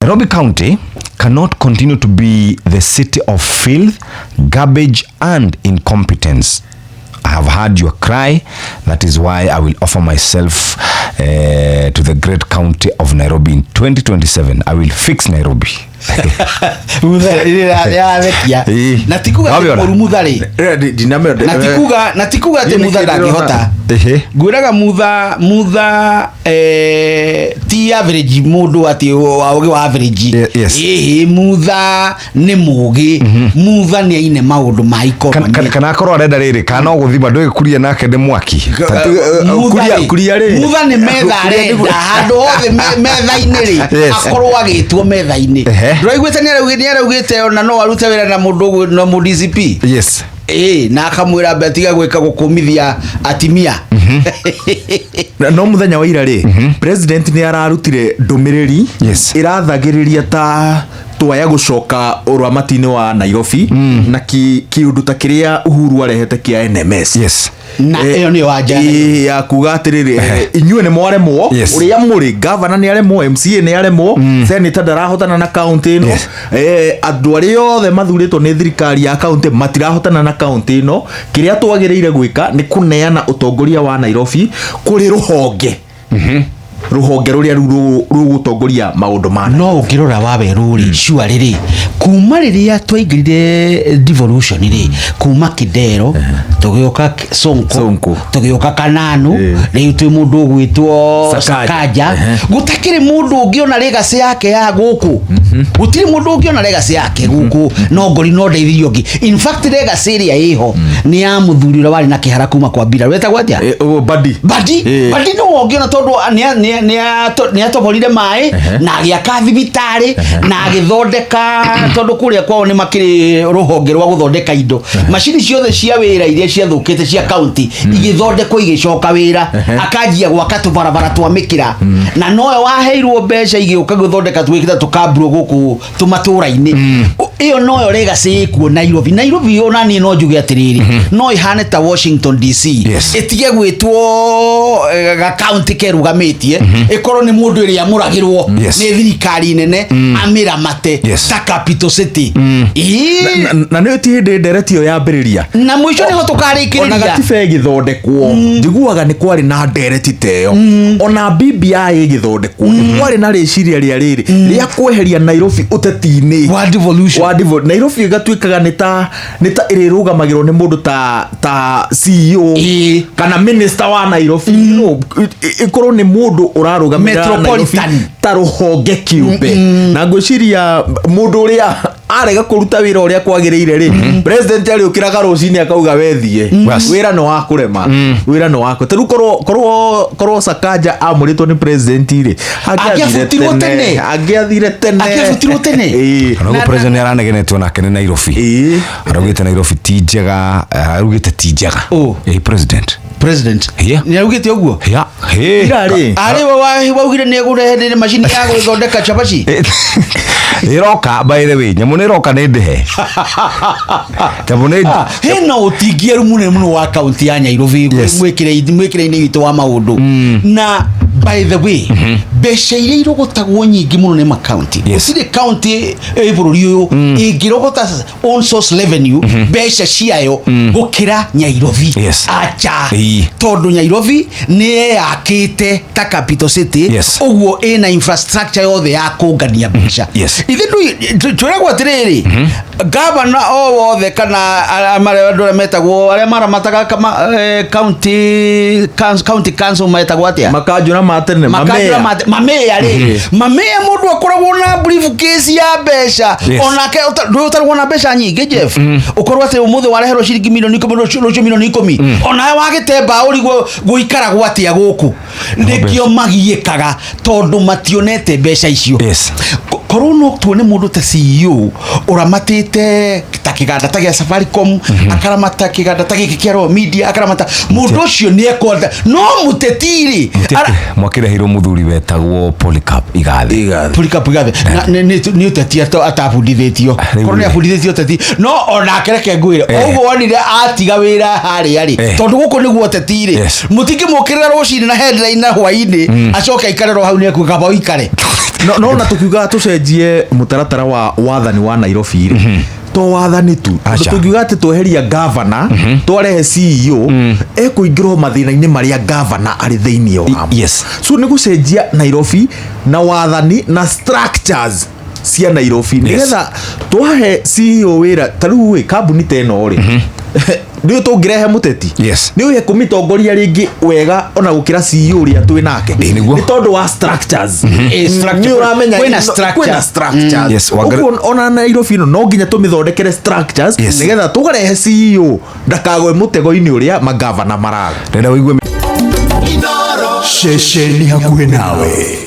Nairobi County cannot continue to be the city of filth, garbage and incompetence. I have heard your cry. That is why I will offer myself to the great county of Nairobi in 2027. I will fix Nairobi. natikuga ati mutha ndangihota ngwiraga mutha ti average mundu ati wa average mutha ni mugi mutha ni aine maundu ma economy kana akorwo arenda riri kana guthima ndwe kuria nake ndi mwaki kuria ri mutha ni metha arenda handu hothe metha-ini ri akorwo agitwo metha-ini ndiraiguite ni araugite ona no arute wira na mundu na mu DCP yes na akamwira betiga gwika gukumithia atimia no muthenya wa ira ri president ni ararutire ndumiriri irathagiriria ta twaya gucoka uramati-ini wa Nairobi na kiundu ta kiria Uhuru arehete kia NMS na eyo ni wanja ya kuga atiriri inyue ni mwaremwo uria muri governor ni aremwo MCA ni aremwo senator ndarahotana na county no andu aria othe mathuritwo ni thirikari ya county matirahotana na county no kiria twagiriire gwika ni kuneana utongoria wa Nairobi kuri ruhonge ruhonge ruria rugutongoria maundu mana no ukirora wabe ruri shua riri kuma riria twaingirire devolution riri kuma Kidero tugioka Sonko tugioka Kananu riu twi mundu gwitwo Sakaja gutakire mundu ungiona legacy yake ya guku gutiri mundu ungiona legacy yake guku no ngori no ndeithirio ngi in fact legacy iria iho ni ya muthuri ura wari na kihara kuma kwa Mbira weta gwatia badi no ungiona tondu ni atoborire mai na agiaka thibitari na agithondeka tondu kuria kwao ni makiri ruhonge rwa guthondeka indo machini ciothe cia wira iria cia thukite cia county igithondekwo igicoka wira akajia gwaka tubarabara twamikira na noe waheirwo mbeca igiuka guthondeka twikita tukamburo guku tumatura-ini iyo noyo legacy ku Nairobi ona ni no njuge atiriri no ihane ta Washington DC itige gwitwo ga county kerugametie ikoro ni mundu iri amuragirwo ni thirikari nene amiramate ta capital city na ni ti hinde nderetio ya mbiriria na mwisho niho tukarikiria ona gatibe igithondekwo njiguaga ni kwari na ndereti teyo ona BBI igithondekwo ni kwari na riciria riri ria kweheria Nairobi uteti-ini wa devolution Nairobi igatuikaga ni ta irirugamagirwo ni mundu ta CEO kana minister wa Nairobi no ikoro ni mundu urarugamira Nairobi ta ruhonge kiumbe na ngwiciria mundu uria arega kuruta wira uria kwagiriire ri president ari ukiraga rucini akauga wethie wira no wakurema wira no wako teru korwo Sakaja amuritwo ni president ri agiafutirwo tene no president aranegenetwo nake ni Nairobi arugite Nairobi ti njega arugite ti njega president ni arugite uguo ari waugire ni gurehe machine ya guthondeka chapachi iroka by the way nyamu ni roka ni ndehe tabone hena utingiru muno wa county ya Nairobi mwikire-ini witu wa maundu na by the way besha ile irogotagwo nyingi muno ni ma county usire county bururi uyu ingirogota on source revenue besha ciayo gukira Nairobi acha tondu Nairobi ni yakite ta capital city uguo ina infrastructure yothe ya kungania besha ithindu twiragwo atiriri governor wothe kana amarendora metagwo aria maramataga county council metagwo atia makajura matene mamea ri mamea mundu akoragwo na briefcase ya besha onake utarwo na besha nyingi Jeff ukorwo ati umuthe wareherwo ciringi milioni 10 ona wagitemba urigwo guikara gwatia guku ndikio magiikaga tondu mationete besha icio korwo no tuone mundu ta CEO uramatite ta kiganda ta gia Safaricom akaramata kiganda ta giki kia Royal Media akaramata mundu ucio ni ekwenda no mutetiri mwakire hiro muthuri wetagwo Polycarp Igathe ni uteti atafundithitio korwo ni afundithitio uteti no ona kereke ngwire oguo onire atiga wira hari ari tondu guku niguo utetiri mutingi mukirira rucini na headline na hwaini acoka ikarero hau ni ekuga bo ikare no na tukiuga tucenjie mutaratara wa wathani wa Nairobi to wathani tu tukiuga ati tweheria governor twarehe CEO ekuingirwo mathina-inĩ maria governor ari thĩinĩ wa yes so ni gucenjia Nairobi na wathani na structures cia Nairobi nigetha twahe CEO wira tariu kambuni teno ri ndio tungirehe muteti yes ni uye kumitongoria ringi wega ona gukira CEO ria twi nake ni tondu wa structures ni uramenya kwina structures yes ona Nairobi no nginya tumithondekere structures nigetha tugarehe CEO ndakagwe mutego-ini uria magavana maraga renda wigue Shesheni hakuhe nawe.